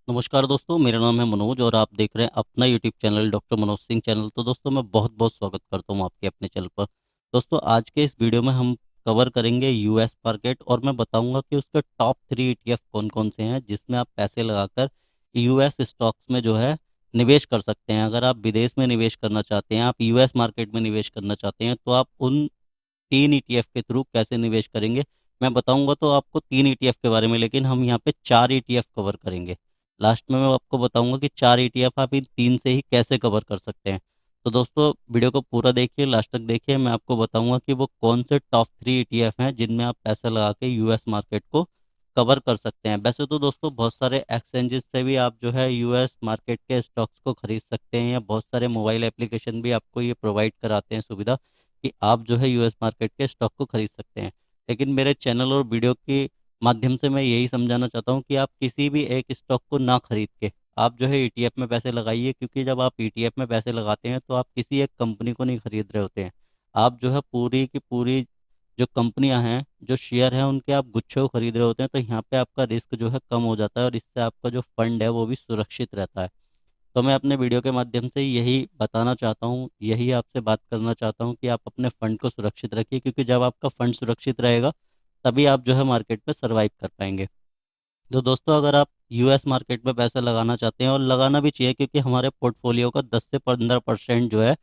नमस्कार दोस्तों, मेरा नाम है मनोज और आप देख रहे हैं अपना YouTube channel doctor Manoj Singh channel. तो दोस्तों मैं बहुत बहुत स्वागत करता हूं आपके अपने चैनल पर। दोस्तों आज के इस वीडियो में हम कवर करेंगे यूएस मार्केट और मैं बताऊंगा कि उसके टॉप 3 ईटीएफ कौन कौन से हैं जिसमें आप पैसे लगाकर यूएस स्टॉक्स में जो है निवेश कर सकते हैं। अगर आप विदेश में निवेश करना चाहते हैं, आप यूएस मार्केट में निवेश करना चाहते हैं, तो आप उन 3 ईटीएफ के थ्रू कैसे निवेश करेंगे मैं बताऊंगा। तो आपको 3 ईटीएफ के बारे में, लेकिन हम यहाँ पे 4 ईटीएफ कवर करेंगे। लास्ट में मैं आपको बताऊंगा कि 4 ईटीएफ आप इन 3 से ही कैसे कवर कर सकते हैं। तो दोस्तों वीडियो को पूरा देखिए, लास्ट तक देखिए। मैं आपको बताऊंगा कि वो कौन से टॉप 3 ईटीएफ हैं जिनमें आप पैसा लगा के यूएस मार्केट को कवर कर सकते हैं। वैसे तो दोस्तों बहुत सारे एक्सचेंजेस से भी आप जो है यूएस मार्केट के स्टॉक्स को खरीद सकते हैं, या बहुत सारे मोबाइल एप्लीकेशन भी आपको ये प्रोवाइड कराते हैं सुविधा कि आप जो है यूएस मार्केट के स्टॉक को खरीद सकते हैं। लेकिन मेरे चैनल और वीडियो के माध्यम से मैं यही समझाना चाहता हूँ कि आप किसी भी एक स्टॉक को ना खरीद के आप जो है ईटीएफ में पैसे लगाइए, क्योंकि जब आप ईटीएफ में पैसे लगाते हैं तो आप किसी एक कंपनी को नहीं खरीद रहे होते हैं। आप जो है पूरी की पूरी जो कंपनियां हैं, जो शेयर हैं, उनके आप गुच्छे को खरीद रहे होते हैं। तो यहाँ पे आपका रिस्क जो है कम हो जाता है और इससे आपका जो फंड है वो भी सुरक्षित रहता है। तो मैं अपने वीडियो के माध्यम से यही बताना चाहता हूँ, यही आपसे बात करना चाहता हूँ कि आप अपने फंड को सुरक्षित रखिए, क्योंकि जब आपका फंड सुरक्षित रहेगा तभी आप जो है मार्केट में सरवाइव कर पाएंगे। तो दोस्तों अगर आप यूएस मार्केट में पैसा लगाना चाहते हैं, और लगाना भी चाहिए क्योंकि हमारे पोर्टफोलियो का 10 से 15% जो है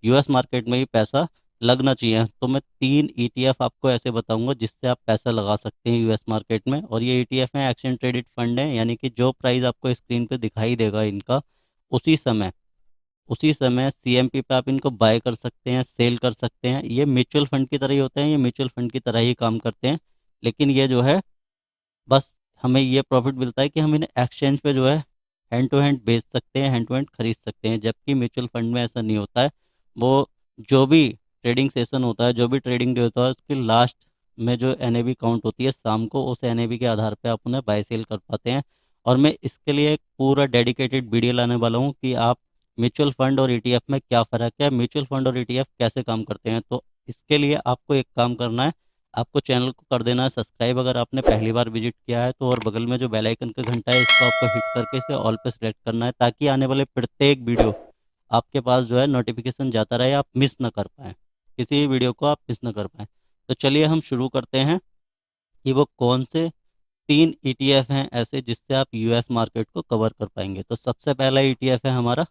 यूएस मार्केट में ही पैसा लगना चाहिए, तो मैं 3 ईटीएफ आपको ऐसे बताऊंगा जिससे आप पैसा लगा सकते हैं यूएस मार्केट में। और ये ईटीएफ हैं एक्सचेंज ट्रेडेड फंड है, यानी कि जो प्राइस आपको स्क्रीन पे दिखाई देगा इनका, उसी समय उसी समय सीएमपी पे आप इनको बाय कर सकते हैं, सेल कर सकते हैं। ये म्यूचुअल फंड की तरह ही होते हैं, ये म्यूचुअल फंड की तरह ही काम करते हैं। लेकिन ये जो है बस हमें ये प्रॉफिट मिलता है कि हम इन्हें एक्सचेंज पे जो है हैंड टू हैंड बेच सकते हैं, हैंड टू हैंड खरीद सकते हैं, जबकि म्यूचुअल फंड में ऐसा नहीं होता है। वो जो भी ट्रेडिंग सेशन होता है, जो भी ट्रेडिंग डे होता है, उसकी लास्ट में जो एनएवी काउंट होती है शाम को, उस एनएवी के आधार पे आप उन्हें बाय सेल कर पाते हैं। और मैं इसके लिए एक पूरा डेडिकेटेड वीडियो लाने वाला हूँ कि आप म्यूचुअल फंड और ईटीएफ में क्या फ़र्क है, म्यूचुअल फंड और ईटीएफ कैसे काम करते हैं। तो इसके लिए आपको एक काम करना है, आपको चैनल को कर देना है सब्सक्राइब अगर आपने पहली बार विजिट किया है तो, और बगल में जो बेल आइकन का घंटा है इसको आपको हिट करके इसे ऑल पे सेलेक्ट करना है, ताकि आने वाले प्रत्येक वीडियो आपके पास जो है नोटिफिकेशन जाता रहे, आप मिस ना कर पाएँ, किसी भी वीडियो को आप मिस ना कर पाएँ। तो चलिए हम शुरू करते हैं कि वो कौन से 3 ईटीएफ हैं ऐसे जिससे आप यूएस मार्केट को कवर कर पाएंगे। तो सबसे पहला ईटीएफ है हमारा,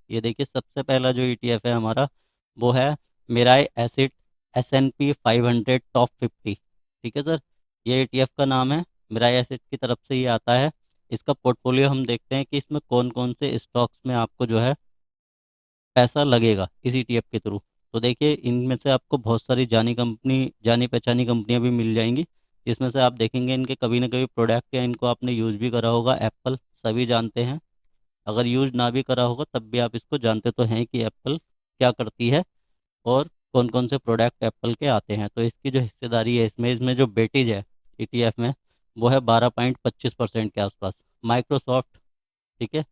ये देखिए सबसे पहला जो ईटीएफ है हमारा वो है मिराई एसिड S&P 500 टॉप 50। ठीक है सर, ये ईटीएफ का नाम है, मिराई एसिड की तरफ से ये आता है। इसका पोर्टफोलियो हम देखते हैं कि इसमें कौन कौन से स्टॉक्स में आपको जो है पैसा लगेगा इस ईटीएफ के थ्रू। तो देखिए इनमें से आपको बहुत सारी जानी पहचानी कंपनियां भी मिल जाएंगी, जिसमें से आप देखेंगे इनके कभी ना कभी प्रोडक्ट या इनको आपने यूज़ भी करा होगा। एप्पल सभी जानते हैं, अगर यूज ना भी करा होगा तब भी आप इसको जानते तो हैं कि एप्पल क्या करती है और कौन कौन से प्रोडक्ट एप्पल के आते हैं। तो इसकी जो हिस्सेदारी है इसमें इसमें जो बेटीज है ईटीएफ में, वो है 12.25% के आसपास। माइक्रोसॉफ्ट, ठीक है,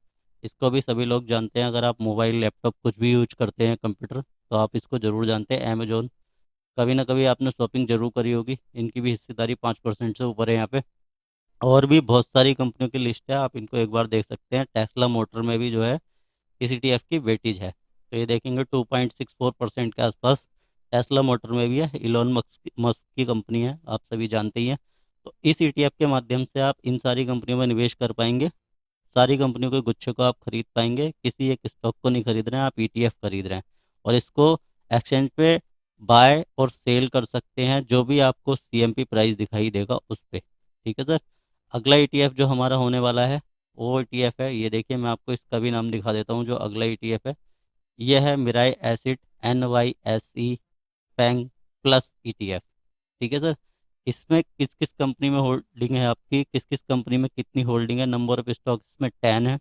इसको भी सभी लोग जानते हैं। अगर आप मोबाइल लैपटॉप कुछ भी यूज करते हैं, कंप्यूटर, तो आप इसको ज़रूर जानते हैं। अमेजोन, कभी ना कभी आपने शॉपिंग जरूर करी होगी, इनकी भी हिस्सेदारी 5% से ऊपर है यहाँ पे। और भी बहुत सारी कंपनियों की लिस्ट है, आप इनको एक बार देख सकते हैं। टेस्ला मोटर में भी जो है इसी टीएफ की वेटेज है, तो ये देखेंगे 2.64% के आसपास टेस्ला मोटर में भी है। इलोन मस्क की कंपनी है, आप सभी जानते ही हैं। तो इस ईटीएफ के माध्यम से आप इन सारी कंपनियों में निवेश कर पाएंगे, सारी कंपनियों के गुच्छे को आप खरीद पाएंगे। किसी एक स्टॉक को नहीं खरीद रहे हैं, आप ईटीएफ खरीद रहे हैं, और इसको एक्सचेंज पे बाय और सेल कर सकते हैं, जो भी आपको सीएमपी प्राइस दिखाई देगा उस पे। ठीक है सर, अगला ईटीएफ जो हमारा होने वाला है वो ईटीएफ है, ये देखिए मैं आपको इसका भी नाम दिखा देता हूँ। जो अगला ईटीएफ है ये है मिराई एसिड NYSE पैंग प्लस ईटीएफ। ठीक है सर, इसमें किस किस कंपनी में होल्डिंग है आपकी, किस किस कंपनी में कितनी होल्डिंग है, नंबर ऑफ स्टॉक इसमें 10 है।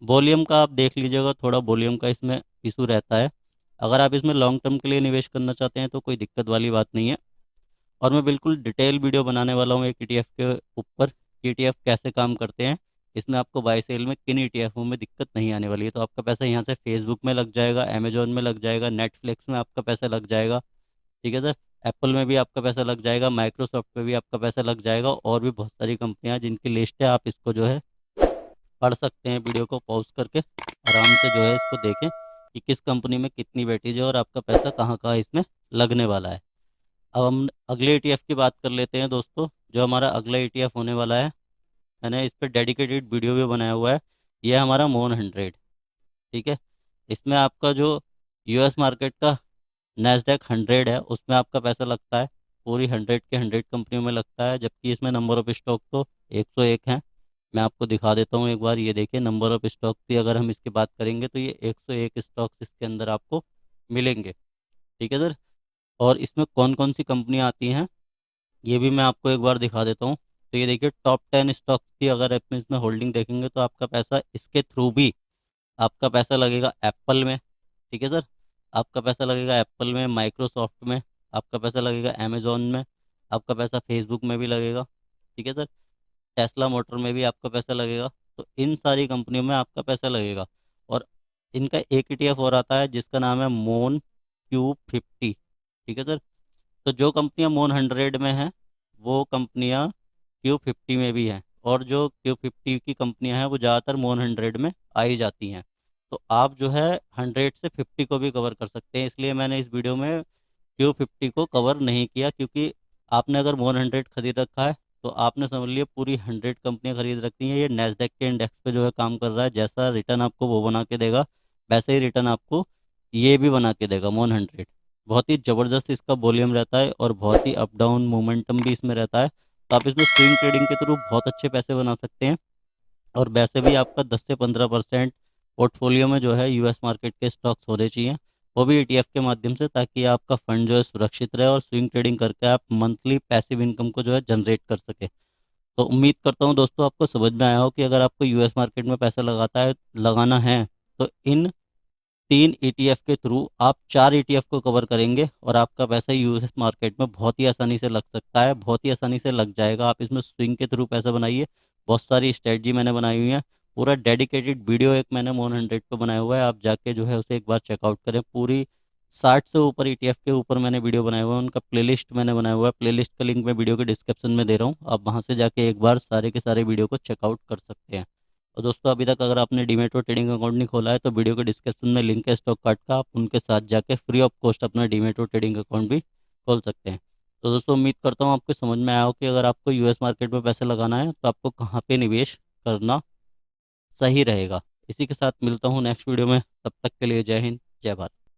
वॉल्यूम का आप देख लीजिएगा, थोड़ा वॉल्यूम का इसमें इशू रहता है। अगर आप इसमें लॉन्ग टर्म के लिए निवेश करना चाहते हैं तो कोई दिक्कत वाली बात नहीं है। और मैं बिल्कुल डिटेल वीडियो बनाने वाला हूँ एक ईटीएफ के ऊपर, कि ईटीएफ कैसे काम करते हैं। इसमें आपको बाय सेल में किन ईटीएफों में दिक्कत नहीं आने वाली है। तो आपका पैसा यहाँ से फेसबुक में लग जाएगा, अमेजोन में लग जाएगा, नेटफ्लिक्स में आपका पैसा लग जाएगा। ठीक है सर, एप्पल में भी आपका पैसा लग जाएगा, माइक्रोसॉफ्ट में भी आपका पैसा लग जाएगा, और भी बहुत सारी कंपनियां जिनकी लिस्ट है, आप इसको जो है पढ़ सकते हैं, वीडियो को पॉज करके आराम से जो है इसको देखें कि किस कंपनी में कितनी वेटेज है और आपका पैसा कहाँ कहाँ इसमें लगने वाला है। अब हम अगले ईटीएफ की बात कर लेते हैं दोस्तों। जो हमारा अगला ईटीएफ होने वाला है, मैंने इस पर डेडिकेटेड वीडियो भी बनाया हुआ है। ये है हमारा मोन 100। ठीक है। इसमें आपका जो यूएस मार्केट का नैस्डैक 100 है, उसमें आपका पैसा लगता है। पूरी 100 के 100 कंपनियों में लगता है, जबकि इसमें नंबर ऑफ स्टॉक तो 101 है। मैं आपको दिखा देता हूँ एक बार, ये देखिए नंबर ऑफ स्टॉक की अगर हम इसकी बात करेंगे तो ये 101 स्टॉक्स इसके अंदर आपको मिलेंगे। ठीक है सर। और इसमें कौन कौन सी कंपनियाँ आती हैं ये भी मैं आपको एक बार दिखा देता हूँ। तो ये देखिए टॉप 10 स्टॉक्स की अगर आप इसमें होल्डिंग देखेंगे तो आपका पैसा इसके थ्रू भी आपका पैसा लगेगा एप्पल में। ठीक है सर। आपका पैसा लगेगा एप्पल में, माइक्रोसॉफ्ट में, आपका पैसा लगेगा अमेजोन में, आपका पैसा फेसबुक में भी लगेगा। ठीक है सर। टेस्ला मोटर में भी आपका पैसा लगेगा। तो इन सारी कंपनियों में आपका पैसा लगेगा। और इनका एक ईटीएफ और आता है जिसका नाम है मोन Q50। ठीक है सर। तो जो कंपनियां मोन 100 में हैं वो कंपनियां Q50 में भी हैं, और जो Q50 की कंपनियां हैं वो ज़्यादातर मोन 100 में आई जाती हैं। तो आप जो है 100 से 50 को भी कवर कर सकते हैं, इसलिए मैंने इस वीडियो में Q50 को कवर नहीं किया, क्योंकि आपने अगर मोन 100 खरीद रखा है तो आपने समझ लिया पूरी 100 कंपनियां खरीद रखी हैं। ये नैस्डैक के इंडेक्स पे जो है काम कर रहा है, जैसा रिटर्न आपको वो बना के देगा वैसे ही रिटर्न आपको ये भी बना के देगा मोन 100। बहुत ही ज़बरदस्त इसका वॉल्यूम रहता है और बहुत ही अप डाउन मोमेंटम भी इसमें रहता है। तो आप इसमें स्विंग ट्रेडिंग के थ्रू बहुत अच्छे पैसे बना सकते हैं। और वैसे भी आपका 10 से 15% पोर्टफोलियो में जो है यूएस मार्केट के स्टॉक्स होने चाहिए, वो भी ईटीएफ के माध्यम से, ताकि आपका फंड जो है सुरक्षित रहे और स्विंग ट्रेडिंग करके आप मंथली पैसिव इनकम को जो है जनरेट कर सके। तो उम्मीद करता हूँ दोस्तों आपको समझ में आया हो कि अगर आपको यूएस मार्केट में पैसा लगाना है तो इन 3 ईटीएफ के थ्रू आप 4 ईटीएफ को कवर करेंगे और आपका पैसा यूएस मार्केट में बहुत ही आसानी से लग सकता है, बहुत ही आसानी से लग जाएगा। आप इसमें स्विंग के थ्रू पैसा बनाइए। बहुत सारी स्ट्रेटजी मैंने बनाई हुई है। पूरा डेडिकेटेड वीडियो एक मैंने मोन 100 पे बनाया हुआ है, आप जाके जो है उसे एक बार चेकआउट करें। पूरी 60 से ऊपर ईटीएफ के ऊपर मैंने वीडियो बनाए हुए हैं, उनका प्लेलिस्ट मैंने बनाया हुआ है। प्लेलिस्ट का लिंक मैं वीडियो के डिस्क्रिप्शन में दे रहा हूँ, आप वहाँ से जाके एक बार सारे के सारे वीडियो को चेकआउट कर सकते हैं। और दोस्तों अभी तक अगर आपने डीमेट और ट्रेडिंग अकाउंट नहीं खोला है तो वीडियो के डिस्क्रिप्शन में लिंक है स्टॉक कार्ड का, आप उनके साथ जाके फ्री ऑफ कॉस्ट अपना डीमेट और ट्रेडिंग अकाउंट भी खोल सकते हैं। तो दोस्तों उम्मीद करता हूँ आपको समझ में आया हो कि अगर आपको यूएस मार्केट में पैसे लगाना है तो आपको कहाँ पे निवेश करना सही रहेगा। इसी के साथ मिलता हूँ नेक्स्ट वीडियो में, तब तक के लिए जय हिंद, जय भारत।